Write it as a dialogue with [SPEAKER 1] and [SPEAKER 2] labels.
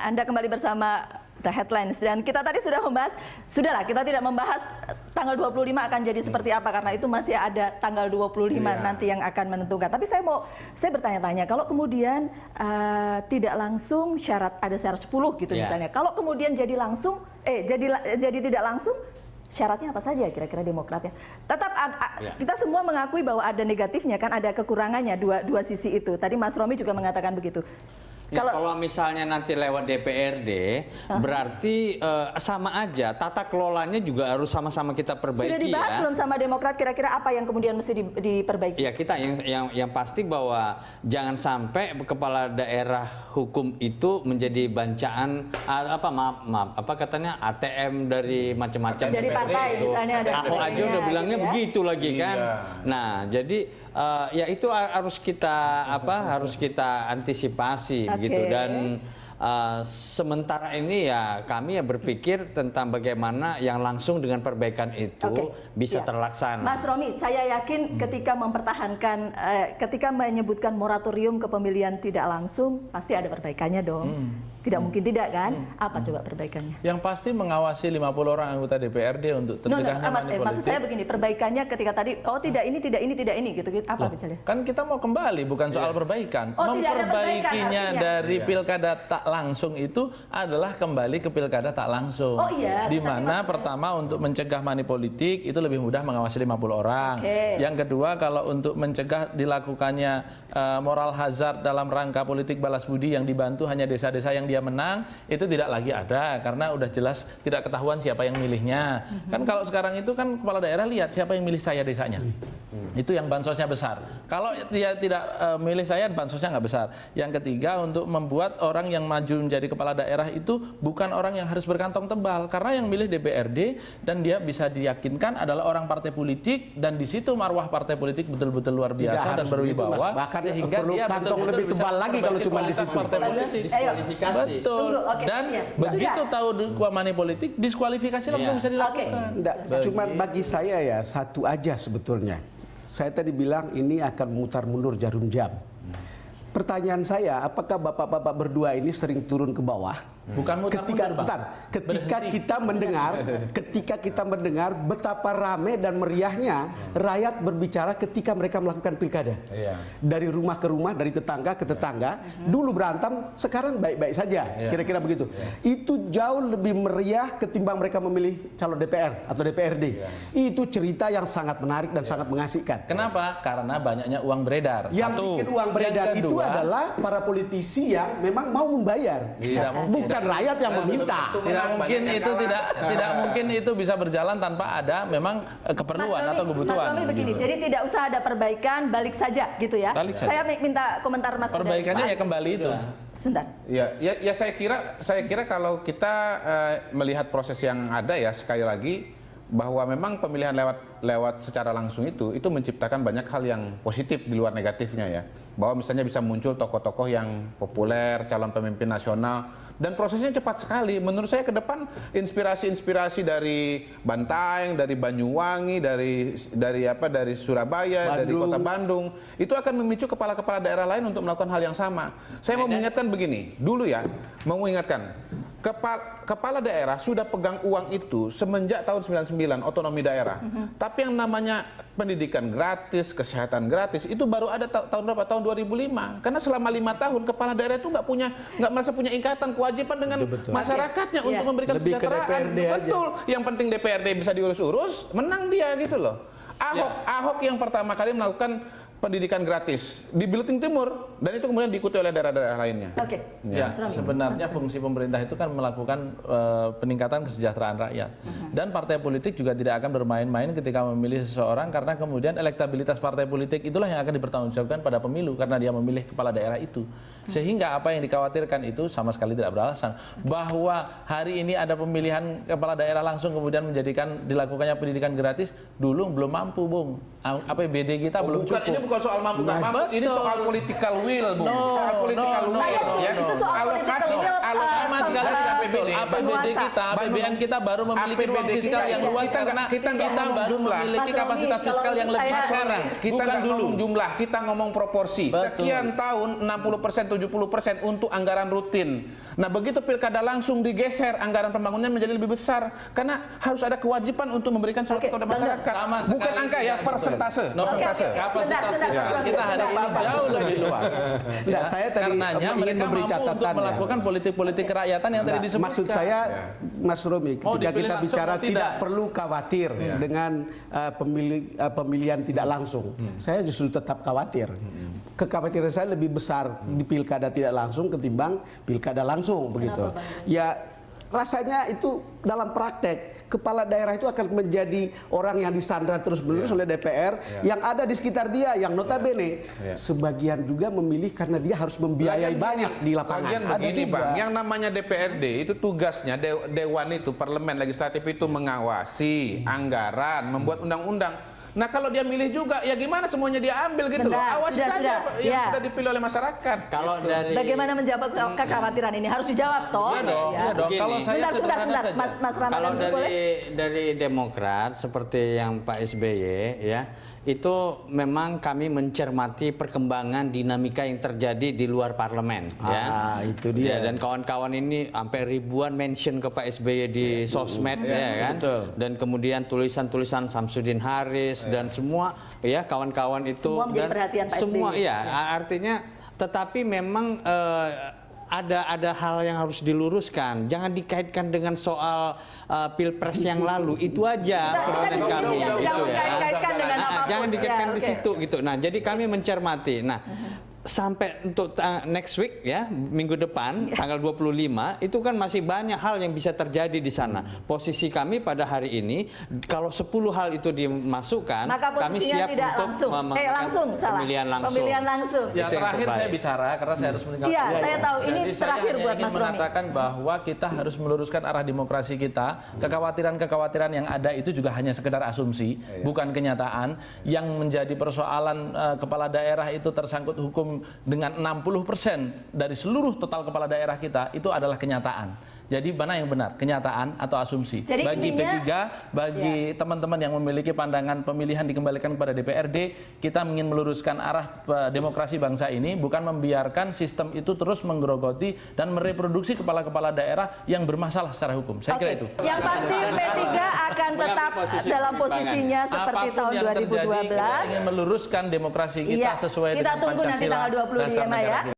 [SPEAKER 1] Anda kembali bersama The Headlines, dan kita tadi sudah membahas, sudahlah kita tidak membahas tanggal 25 akan jadi seperti apa karena itu masih ada tanggal 25 nanti yang akan menentukan. Tapi saya bertanya-tanya, kalau kemudian tidak langsung ada syarat 10 gitu misalnya. Kalau kemudian jadi langsung jadi tidak langsung, syaratnya apa saja kira-kira Demokrat ya? Tetap kita semua mengakui bahwa ada negatifnya kan, ada kekurangannya dua sisi itu. Tadi Mas Romi juga mengatakan begitu.
[SPEAKER 2] Ya, kalau misalnya nanti lewat DPRD, berarti sama aja, tata kelolanya juga harus sama-sama kita perbaiki.
[SPEAKER 1] Sudah dibahas belum sama Demokrat kira-kira apa yang kemudian mesti diperbaiki?
[SPEAKER 2] Ya, kita yang pasti bahwa jangan sampai kepala daerah hukum itu menjadi bancaan apa katanya ATM dari macam-macam
[SPEAKER 1] dari partai
[SPEAKER 2] itu.
[SPEAKER 1] misalnya ada
[SPEAKER 2] Ahok aja udah bilangnya gitu begitu lagi kan. Nah, jadi ya itu harus kita antisipasi gitu. Dan sementara ini ya kami berpikir tentang bagaimana yang langsung dengan perbaikan itu bisa terlaksana.
[SPEAKER 1] Mas Romi, saya yakin ketika mempertahankan, ketika menyebutkan moratorium kepemilian tidak langsung, pasti ada perbaikannya dong. Tidak mungkin tidak kan? Apa coba perbaikannya?
[SPEAKER 3] Yang pasti mengawasi 50 orang anggota DPRD untuk tercegahnya money politik.
[SPEAKER 1] Maksud saya begini, perbaikannya ketika tadi, tidak ini, gitu, apa misalnya?
[SPEAKER 3] Kan kita mau kembali, bukan soal perbaikan. Memperbaikinya dari pilkada tak langsung itu adalah kembali ke pilkada tak langsung. Di mana pertama untuk mencegah money politik itu lebih mudah mengawasi 50 orang. Yang kedua, kalau untuk mencegah dilakukannya moral hazard dalam rangka politik balas budi yang dibantu hanya desa-desa yang dia menang, itu tidak lagi ada karena udah jelas tidak ketahuan siapa yang milihnya. Kan kalau sekarang itu kan kepala daerah lihat siapa yang milih saya desanya. Itu yang bansosnya besar. Kalau dia tidak milih saya, bansosnya nggak besar. Yang ketiga, untuk membuat orang yang maju menjadi kepala daerah itu bukan orang yang harus berkantong tebal, karena yang milih DPRD dan dia bisa diyakinkan adalah orang partai politik, dan di situ marwah partai politik betul-betul luar biasa dan berwibawa, sehingga dia
[SPEAKER 4] kantong lebih tebal lagi kalau cuma di situ.
[SPEAKER 3] Betul. Dan begitu tahu money politik, diskualifikasi langsung bisa dilakukan.
[SPEAKER 4] Cuma bagi saya ya satu aja sebetulnya. Saya tadi bilang ini akan memutar mundur jarum jam. Pertanyaan saya, apakah bapak-bapak berdua ini sering turun ke bawah?
[SPEAKER 3] Bukan
[SPEAKER 4] ketika kita mendengar betapa rame dan meriahnya rakyat berbicara ketika mereka melakukan pilkada. Dari rumah ke rumah, dari tetangga ke tetangga. Dulu berantem, sekarang baik-baik saja. Kira-kira begitu. Itu jauh lebih meriah ketimbang mereka memilih calon DPR atau DPRD. Itu cerita yang sangat menarik dan sangat mengasihkan.
[SPEAKER 3] Kenapa? Karena banyaknya uang beredar.
[SPEAKER 4] Yang bikin uang beredar itu adalah para politisi yang memang mau membayar. Bukan rakyat yang meminta.
[SPEAKER 3] Tidak mungkin itu bisa berjalan tanpa ada memang keperluan atau kebutuhan.
[SPEAKER 1] Mas Romi begini, jadi tidak usah ada perbaikan, balik saja gitu ya. Saya minta komentar Mas.
[SPEAKER 3] Perbaikannya ya kembali itu.
[SPEAKER 1] Sebentar.
[SPEAKER 5] Ya saya kira kalau kita melihat proses yang ada ya, sekali lagi bahwa memang pemilihan lewat secara langsung itu menciptakan banyak hal yang positif di luar negatifnya ya. Bahwa misalnya bisa muncul tokoh-tokoh yang populer, calon pemimpin nasional, dan prosesnya cepat sekali. Menurut saya ke depan inspirasi dari Bantaeng, dari Banyuwangi, dari Surabaya, dari Kota Bandung, itu akan memicu kepala-kepala daerah lain untuk melakukan hal yang sama. Saya mau mengingatkan begini, dulu ya, mau mengingatkan, kepala daerah sudah pegang uang itu semenjak tahun 99 otonomi daerah. Tapi yang namanya pendidikan gratis, kesehatan gratis itu baru ada tahun berapa? Tahun 2005. Karena selama 5 tahun kepala daerah itu nggak merasa punya ikatan kewajiban dengan masyarakatnya untuk memberikan kesejahteraan. Betul. Yang penting DPRD bisa diurus-urus, menang dia gitu loh. Ahok yang pertama kali melakukan pendidikan gratis di Belitung Timur, dan itu kemudian diikuti oleh daerah-daerah lainnya.
[SPEAKER 3] Sebenarnya fungsi pemerintah itu kan melakukan peningkatan kesejahteraan rakyat. Dan partai politik juga tidak akan bermain-main ketika memilih seseorang, karena kemudian elektabilitas partai politik itulah yang akan dipertanggungjawabkan pada pemilu karena dia memilih kepala daerah itu. Sehingga apa yang dikhawatirkan itu sama sekali tidak beralasan. Bahwa hari ini ada pemilihan kepala daerah langsung kemudian menjadikan dilakukannya pendidikan gratis, dulu belum mampu, Bung. APBD kita belum cukup.
[SPEAKER 5] Ini bukan soal mampu nggak mampu, ini soal political will, Bung. Soal political will.
[SPEAKER 1] Itu soal political will.
[SPEAKER 3] Sama sekali APBD kita, APBN kita baru memiliki ruang fiskal yang luas karena kita baru memiliki kapasitas fiskal yang lebih sekarang.
[SPEAKER 5] Kita nggak ngomong jumlah, kita ngomong proporsi. Sekian tahun 60%, 70% untuk anggaran rutin. Nah, begitu pilkada langsung digeser, anggaran pembangunan menjadi lebih besar karena harus ada kewajiban untuk memberikan sesuatu kepada masyarakat. Bukan angka ya, persentase. Persentase.
[SPEAKER 3] Kapasitas kita hari ini jauh lebih luas.
[SPEAKER 4] Enggak, saya tadi
[SPEAKER 3] Karenanya
[SPEAKER 4] ingin
[SPEAKER 3] mereka
[SPEAKER 4] memberi
[SPEAKER 3] mampu untuk
[SPEAKER 4] catatan ya.
[SPEAKER 3] melakukan politik-politik kerakyatan yang tadi
[SPEAKER 4] Nah,
[SPEAKER 3] disebutkan.
[SPEAKER 4] maksud saya, Mas Romi,
[SPEAKER 3] Mau
[SPEAKER 4] ketika
[SPEAKER 3] dipilih
[SPEAKER 4] kita
[SPEAKER 3] langsung
[SPEAKER 4] bicara
[SPEAKER 3] atau
[SPEAKER 4] tidak
[SPEAKER 3] tidak?
[SPEAKER 4] perlu khawatir dengan pemilihan tidak langsung, saya justru tetap khawatir. Kekhawatiran saya lebih besar di pilkada tidak langsung ketimbang pilkada langsung begitu. Ya rasanya itu dalam praktek kepala daerah itu akan menjadi orang yang disandra terus-menerus oleh DPR yang ada di sekitar dia, yang notabene sebagian juga memilih karena dia harus membiayai banyak di lapangan.
[SPEAKER 5] Lagian begini Bang, yang namanya DPRD itu tugasnya Dewan itu, parlemen legislatif itu mengawasi anggaran, membuat undang-undang. Nah kalau dia milih juga, ya gimana semuanya dia ambil gitu loh. Awasi saja yang sudah dipilih oleh masyarakat.
[SPEAKER 2] Kalau dari
[SPEAKER 1] Bagaimana menjawab kekhawatiran ini harus dijawab toh.
[SPEAKER 3] Iya dong, iya dong. Kalau saya
[SPEAKER 1] Sebentar,
[SPEAKER 3] saja.
[SPEAKER 1] Mas Ramadan
[SPEAKER 2] kalau
[SPEAKER 1] boleh?
[SPEAKER 2] dari Demokrat seperti yang Pak SBY ya, itu memang kami mencermati perkembangan dinamika yang terjadi di luar parlemen ya.
[SPEAKER 4] Itu dia.
[SPEAKER 2] Ya, dan kawan-kawan ini sampai ribuan mention ke Pak SBY di sosmed ya kan.
[SPEAKER 4] Betul.
[SPEAKER 2] Dan kemudian tulisan-tulisan Samsudin Haris dan semua ya kawan-kawan itu
[SPEAKER 1] Semua menjadi
[SPEAKER 2] dan
[SPEAKER 1] perhatian Pak
[SPEAKER 2] semua
[SPEAKER 1] SBY.
[SPEAKER 2] ya artinya tetapi memang ada hal yang harus diluruskan. Jangan dikaitkan dengan soal pilpres yang lalu. Itu aja perhatian kami gitu ya. Jangan dikaitkan di situ gitu. Nah, jadi kami mencermati. Nah, sampai untuk next week ya, minggu depan tanggal 25 itu kan masih banyak hal yang bisa terjadi di sana. Posisi kami pada hari ini kalau 10 hal itu dimasukkan,
[SPEAKER 1] Maka
[SPEAKER 2] kami
[SPEAKER 1] posisinya
[SPEAKER 2] siap
[SPEAKER 1] tidak
[SPEAKER 2] untuk
[SPEAKER 1] langsung.
[SPEAKER 2] pemilihan langsung.
[SPEAKER 1] Pemilihan langsung.
[SPEAKER 3] Ya
[SPEAKER 2] Itu yang
[SPEAKER 3] terakhir
[SPEAKER 2] terbaik.
[SPEAKER 3] saya bicara karena saya harus meninggalkan.
[SPEAKER 1] Iya, saya tahu. Ini
[SPEAKER 3] Jadi saya
[SPEAKER 1] terakhir
[SPEAKER 3] hanya
[SPEAKER 1] buat
[SPEAKER 3] ingin
[SPEAKER 1] Mas Romi.
[SPEAKER 3] mengatakan bahwa kita harus meluruskan arah demokrasi kita. Kekhawatiran-kekhawatiran yang ada itu juga hanya sekedar asumsi, bukan kenyataan. Yang menjadi persoalan kepala daerah itu tersangkut hukum dengan 60% dari seluruh total kepala daerah kita itu adalah kenyataan. Jadi mana yang benar, kenyataan atau asumsi?
[SPEAKER 1] Jadi
[SPEAKER 3] bagi
[SPEAKER 1] intinya,
[SPEAKER 3] P3, bagi teman-teman yang memiliki pandangan pemilihan dikembalikan kepada DPRD, kita ingin meluruskan arah demokrasi bangsa ini, bukan membiarkan sistem itu terus menggerogoti dan mereproduksi kepala-kepala daerah yang bermasalah secara hukum. Saya kira itu.
[SPEAKER 1] Yang pasti P3 akan tetap dalam posisinya seperti
[SPEAKER 3] Apapun
[SPEAKER 1] tahun
[SPEAKER 3] yang terjadi,
[SPEAKER 1] 2012.
[SPEAKER 3] kita ingin meluruskan demokrasi kita
[SPEAKER 1] Iya,
[SPEAKER 3] sesuai
[SPEAKER 1] kita
[SPEAKER 3] dengan
[SPEAKER 1] tunggu nanti
[SPEAKER 3] Pancasila.
[SPEAKER 1] tanggal 25
[SPEAKER 3] dasar negara
[SPEAKER 1] ya.
[SPEAKER 3] kita.